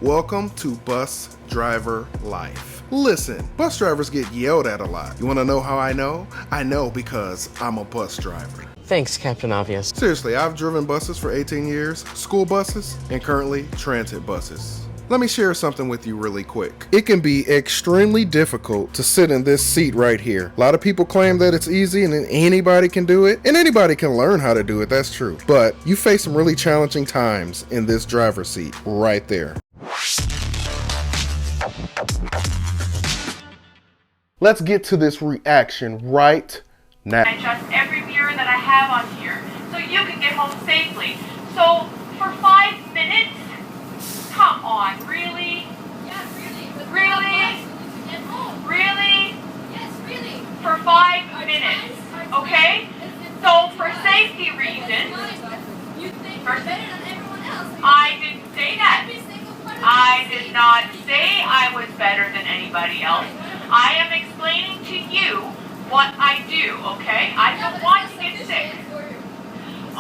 Welcome to Bus Driver Life. Listen, bus drivers get yelled at a lot. You want to know how I know? I know because I'm a bus driver. Thanks, Captain Obvious. Seriously, I've driven buses for 18 years, school buses, and currently transit buses. Let me share something with you really quick. It can be extremely difficult to sit in this seat right here. A lot of people claim that it's easy and anybody can do it, and anybody can learn how to do it, that's true. But you face some really challenging times in this driver's seat right there. Let's get to this reaction right now. I adjust every mirror that I have on here so you can get home safely. So for 5 minutes, come on, really? Yeah, really. Really? Get home. Really? Yes, really. For 5 minutes, okay? So for safety reasons, You think you're better than everyone else. I didn't say that. Every single part of I the did not say I was better than anybody else. I am explaining to you what I do, okay? I don't want to get sick.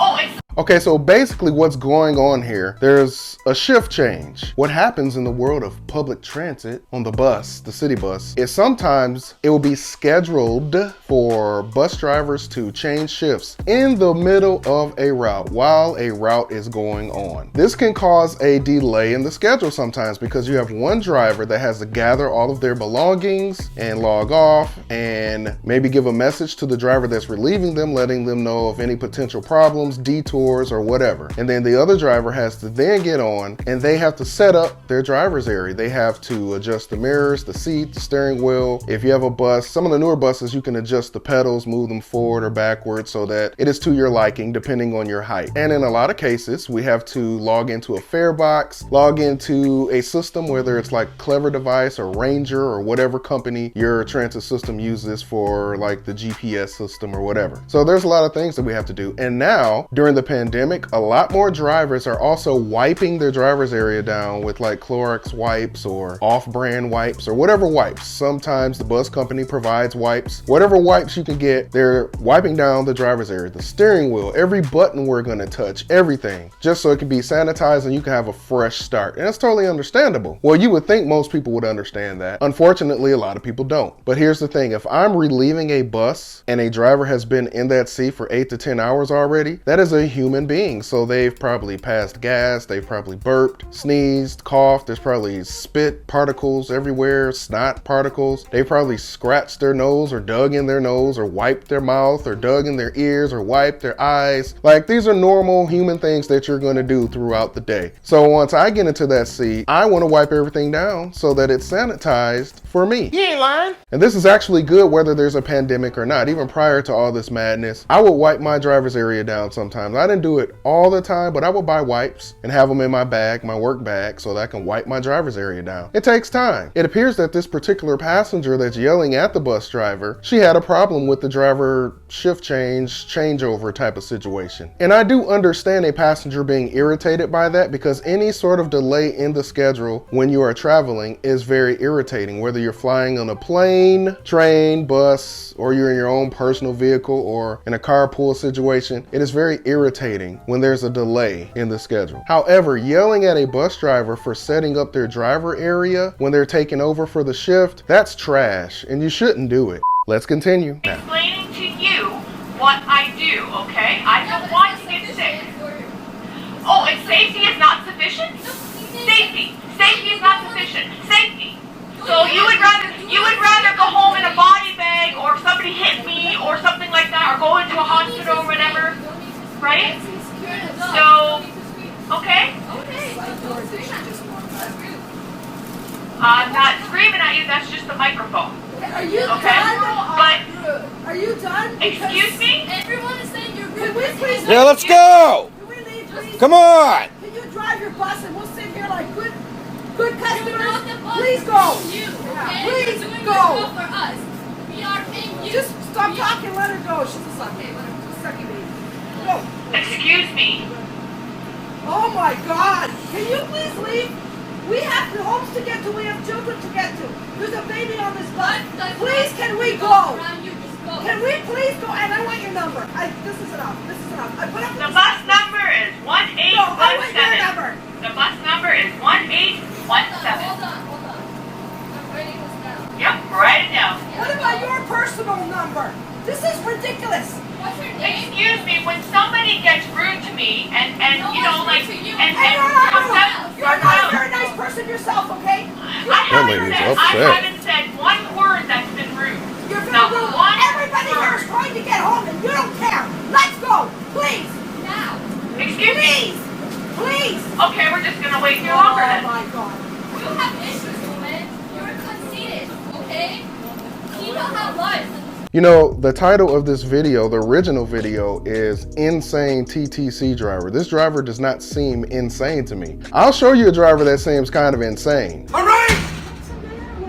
Oh, it's Okay, so basically what's going on here, there's a shift change. What happens in the world of public transit on the bus, the city bus, is sometimes it will be scheduled for bus drivers to change shifts in the middle of a route while a route is going on. This can cause a delay in the schedule sometimes because you have one driver that has to gather all of their belongings and log off and maybe give a message to the driver that's relieving them, letting them know of any potential problems, detours, or whatever. And then the other driver has to then get on and they have to set up their driver's area. They have to adjust the mirrors, the seat, the steering wheel. If you have a bus, some of the newer buses, you can adjust the pedals, move them forward or backwards so that it is to your liking depending on your height. And in a lot of cases, we have to log into a fare box, log into a system, whether it's like Clever Device or Ranger or whatever company your transit system uses for like the GPS system or whatever. So there's a lot of things that we have to do. And now during the pandemic, a lot more drivers are also wiping their driver's area down with like Clorox wipes or off-brand wipes or whatever wipes. Sometimes the bus company provides wipes. Whatever wipes you can get, they're wiping down the driver's area, the steering wheel, every button we're gonna touch, everything, just so it can be sanitized and you can have a fresh start. And it's totally understandable. Well, you would think most people would understand that. Unfortunately, a lot of people don't. But here's the thing, if I'm relieving a bus and a driver has been in that seat for 8 to 10 hours already, that is a human being. So they've probably passed gas, they've probably burped, sneezed, coughed, there's probably spit particles everywhere, snot particles. They probably scratched their nose or dug in their nose or wiped their mouth or dug in their ears or wiped their eyes. Like, these are normal human things that you're going to do throughout the day. So once I get into that seat, I want to wipe everything down so that it's sanitized for me. You ain't lying. And this is actually good whether there's a pandemic or not. Even prior to all this madness, I would wipe my driver's area down sometimes. I didn't do it all the time, but I would buy wipes and have them in my bag, my work bag, so that I can wipe my driver's area down. It takes time. It appears that this particular passenger that's yelling at the bus driver, she had a problem with the driver shift changeover type of situation. And I do understand a passenger being irritated by that because any sort of delay in the schedule when you are traveling is very irritating, whether you're flying on a plane, train, bus, or you're in your own personal vehicle or in a carpool situation. It is very irritating when there's a delay in the schedule. However, yelling at a bus driver for setting up their driver area when they're taking over for the shift, that's trash and you shouldn't do it. Let's continue. explaining to you what I do, okay? I don't want to get sick. Oh, and safety is not sufficient? Safety. Safety is not sufficient. Safety. So you would rather go home in a body bag or somebody hit me or something like that or go into a hospital or whatever, right? So, okay? I'm not screaming at you, that's just the microphone. Are you Okay? done? But, Are you done? excuse me? Everyone is saying you're Can rude. we please? Yeah, let's go. Can we leave, please? Come on. Can you drive your bus and we'll sit here like good You're not customers? the boss. Please go. You, Yeah. okay? Please You're doing go. your job for us. We are paying you. Just stop talking. Let her go. She's a sucker. Just sucky baby. Go. Excuse me. Oh my God! Can you please leave? We have homes to get to. We have children to get to. There's a baby on this bus. Please, can we go? Around you, just go. Can we please go? And I want your number. This is enough. This is enough. I put up The bus number is 1817. No, I want your number. The bus number is 1817. You're not a very nice person yourself, okay? That lady's I upset. haven't said one word that's been rude. You're very Not rude. one Everybody here is word. trying to get home and you don't care. Let's go, please. Now. Excuse me. Please. Okay, we're just gonna wait here longer Oh then. my God. You have issues, woman. You're conceited, okay? People have lives. You know, the title of this video, the original video, is Insane TTC Driver. This driver does not seem insane to me. I'll show you a driver that seems kind of insane. All right!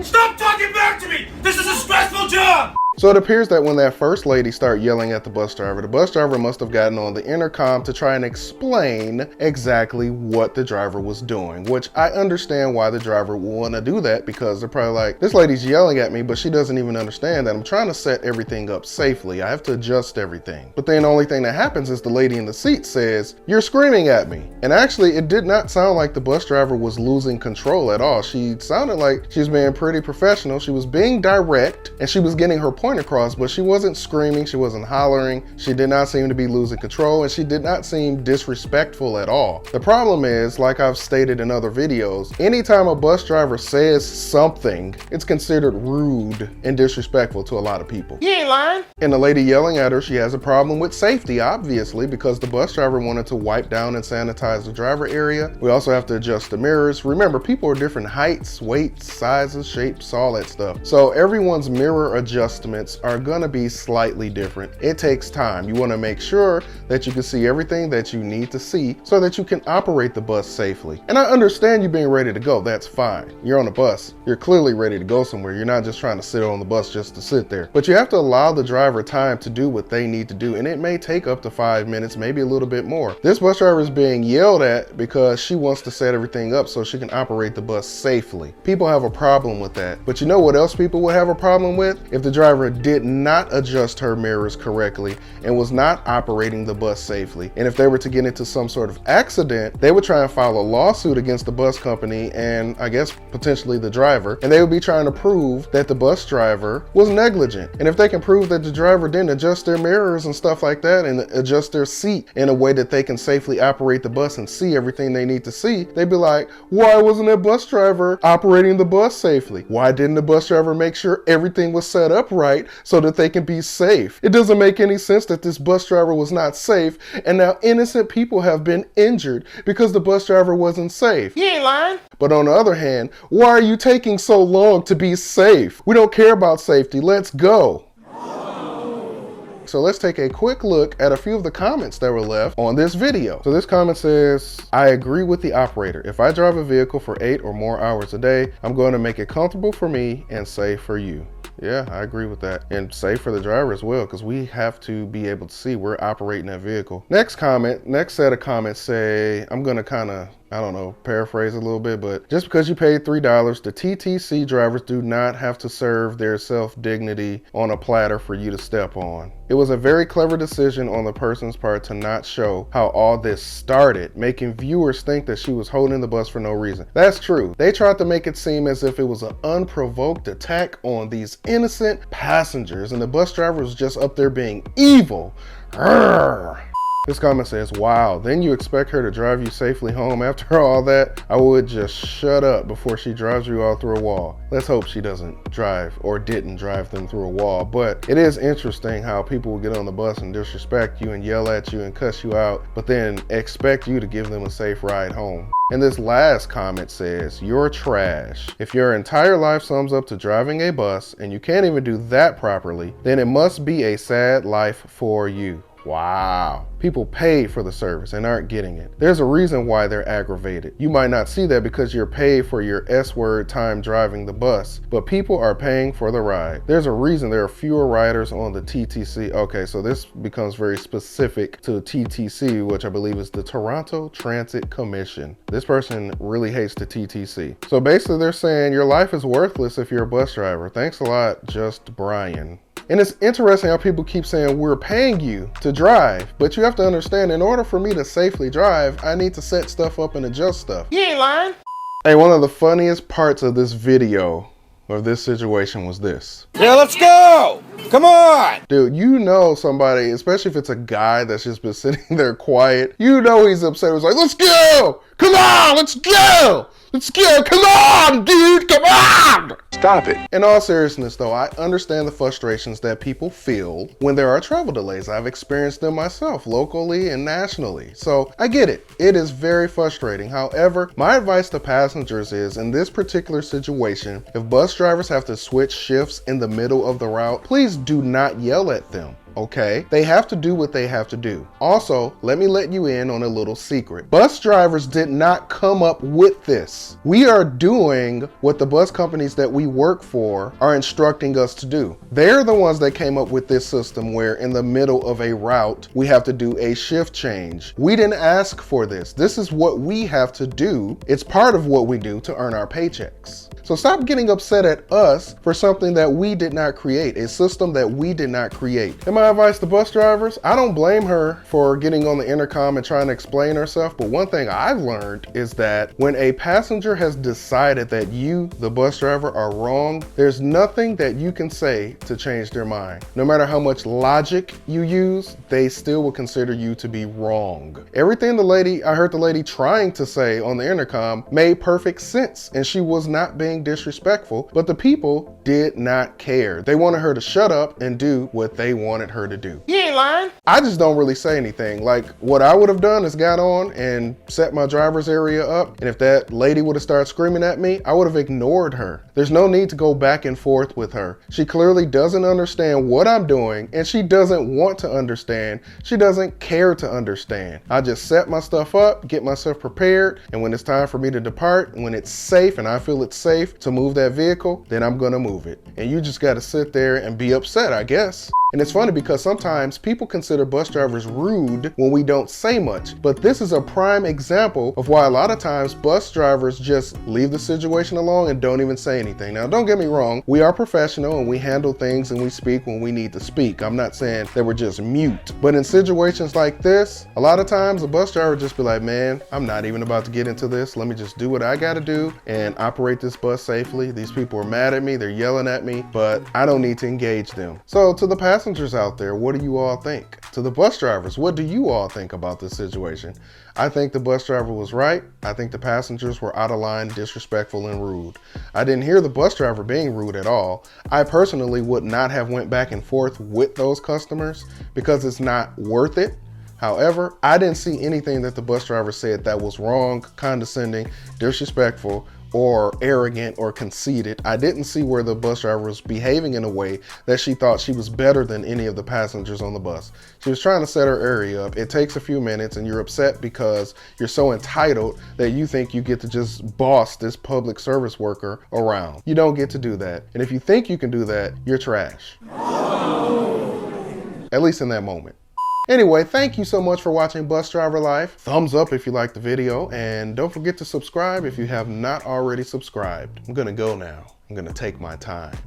Stop talking back to me! This is a stressful job! So it appears that when that first lady started yelling at the bus driver must have gotten on the intercom to try and explain exactly what the driver was doing, which I understand why the driver would want to do that, because they're probably like, this lady's yelling at me, but she doesn't even understand that I'm trying to set everything up safely. I have to adjust everything. But then the only thing that happens is the lady in the seat says, "You're screaming at me." And actually, it did not sound like the bus driver was losing control at all. She sounded like she was being pretty professional. She was being direct and she was getting her point across, but she wasn't screaming, she wasn't hollering, she did not seem to be losing control, and she did not seem disrespectful at all. The problem is, like I've stated in other videos, anytime a bus driver says something, it's considered rude and disrespectful to a lot of people. You ain't lying. And the lady yelling at her, she has a problem with safety, obviously, because the bus driver wanted to wipe down and sanitize the driver area. We also have to adjust the mirrors. Remember, people are different heights, weights, sizes, shapes, all that stuff. So everyone's mirror adjustments are gonna be slightly different. It takes time. You wanna make sure that you can see everything that you need to see so that you can operate the bus safely. And I understand you being ready to go, that's fine. You're on a bus, you're clearly ready to go somewhere. You're not just trying to sit on the bus just to sit there. But you have to allow the driver time to do what they need to do, and it may take up to 5 minutes, maybe a little bit more. This bus driver is being yelled at because she wants to set everything up so she can operate the bus safely. People have a problem with that. But you know what else people would have a problem with? If the driver did not adjust her mirrors correctly and was not operating the bus safely. And if they were to get into some sort of accident, they would try and file a lawsuit against the bus company and I guess potentially the driver, and they would be trying to prove that the bus driver was negligent. And if they can prove that the driver didn't adjust their mirrors and stuff like that and adjust their seat in a way that they can safely operate the bus and see everything they need to see, they'd be like, why wasn't that bus driver operating the bus safely? Why didn't the bus driver make sure everything was set up right so that they can be safe? It doesn't make any sense that this bus driver was not safe and now innocent people have been injured because the bus driver wasn't safe. You ain't lying. But on the other hand, why are you taking so long to be safe? We don't care about safety. Let's go. So let's take a quick look at a few of the comments that were left on this video. So this comment says, I agree with the operator. If I drive a vehicle for 8 or more hours a day, I'm going to make it comfortable for me and safe for you. Yeah, I agree with that. And safe for the driver as well, because we have to be able to see we're operating that vehicle. Next set of comments say, I'm gonna kind of, I don't know, paraphrase a little bit, but just because you paid $3, the TTC drivers do not have to serve their self-dignity on a platter for you to step on. It was a very clever decision on the person's part to not show how all this started, making viewers think that she was holding the bus for no reason. That's true. They tried to make it seem as if it was an unprovoked attack on these innocent passengers, and the bus driver was just up there being evil. Urgh. This comment says, wow, then you expect her to drive you safely home after all that? I would just shut up before she drives you all through a wall. Let's hope she doesn't drive or didn't drive them through a wall. But it is interesting how people will get on the bus and disrespect you and yell at you and cuss you out, but then expect you to give them a safe ride home. And this last comment says, you're trash. If your entire life sums up to driving a bus and you can't even do that properly, then it must be a sad life for you. Wow. People pay for the service and aren't getting it. There's a reason why they're aggravated. You might not see that because you're paid for your S-word time driving the bus, but people are paying for the ride. There's a reason there are fewer riders on the TTC. Okay, so this becomes very specific to TTC, which I believe is the Toronto Transit Commission. This person really hates the TTC. So basically they're saying your life is worthless if you're a bus driver. Thanks a lot, Just Brian. And it's interesting how people keep saying we're paying you to drive, but you have to understand, in order for me to safely drive, I need to set stuff up and adjust stuff. You ain't lying. Hey, one of the funniest parts of this video, of this situation, was this. Yeah, let's go. Come on! Dude, you know somebody, especially if it's a guy that's just been sitting there quiet, you know he's upset. He's like, let's go! Come on, let's go! Let's go! Come on, dude! Come on! Stop it. In all seriousness though, I understand the frustrations that people feel when there are travel delays. I've experienced them myself, locally and nationally. So I get it. It is very frustrating. However, my advice to passengers is, in this particular situation, if bus drivers have to switch shifts in the middle of the route, please do not yell at them. Okay? They have to do what they have to do. Also, let me let you in on a little secret. Bus drivers did not come up with this. We are doing what the bus companies that we work for are instructing us to do. They're the ones that came up with this system where in the middle of a route, we have to do a shift change. We didn't ask for this. This is what we have to do. It's part of what we do to earn our paychecks. So stop getting upset at us for something that we did not create, a system that we did not create. And my advice to bus drivers, I don't blame her for getting on the intercom and trying to explain herself, but one thing I've learned is that when a passenger has decided that you, the bus driver, are wrong, there's nothing that you can say to change their mind. No matter how much logic you use, they still will consider you to be wrong. Everything I heard the lady trying to say on the intercom made perfect sense, and she was not being disrespectful, but the people did not care. They wanted her to shut up and do what they wanted her to do. You ain't lying. I just don't really say anything. Like, what I would have done is got on and set my driver's area up, and if that lady would have started screaming at me, I would have ignored her. There's no need to go back and forth with her. She clearly doesn't understand what I'm doing, and she doesn't want to understand. She doesn't care to understand. I just set my stuff up, get myself prepared, and when it's time for me to depart, when it's safe and I feel it's safe to move that vehicle, then I'm gonna move it. And you just gotta sit there and be upset, I guess. And it's funny because sometimes people consider bus drivers rude when we don't say much, but this is a prime example of why a lot of times bus drivers just leave the situation alone and don't even say anything. Now, don't get me wrong, we are professional and we handle things and we speak when we need to speak. I'm not saying that we're just mute, but in situations like this, a lot of times a bus driver just be like, man, I'm not even about to get into this. Let me just do what I gotta do and operate this bus safely. These people are mad at me, they're yelling at me, but I don't need to engage them. So to the passengers out there, what do you all think? To the bus drivers, what do you all think about this situation? I think the bus driver was right. I think the passengers were out of line, disrespectful, and rude. I didn't hear the bus driver being rude at all. I personally would not have went back and forth with those customers because it's not worth it. However, I didn't see anything that the bus driver said that was wrong, condescending, disrespectful, or arrogant or conceited. I didn't see where the bus driver was behaving in a way that she thought she was better than any of the passengers on the bus. She was trying to set her area up. It takes a few minutes and you're upset because you're so entitled that you think you get to just boss this public service worker around. You don't get to do that. And if you think you can do that, you're trash. At least in that moment. Anyway, thank you so much for watching Bus Driver Life. Thumbs up if you liked the video, and don't forget to subscribe if you have not already subscribed. I'm gonna go now. I'm gonna take my time.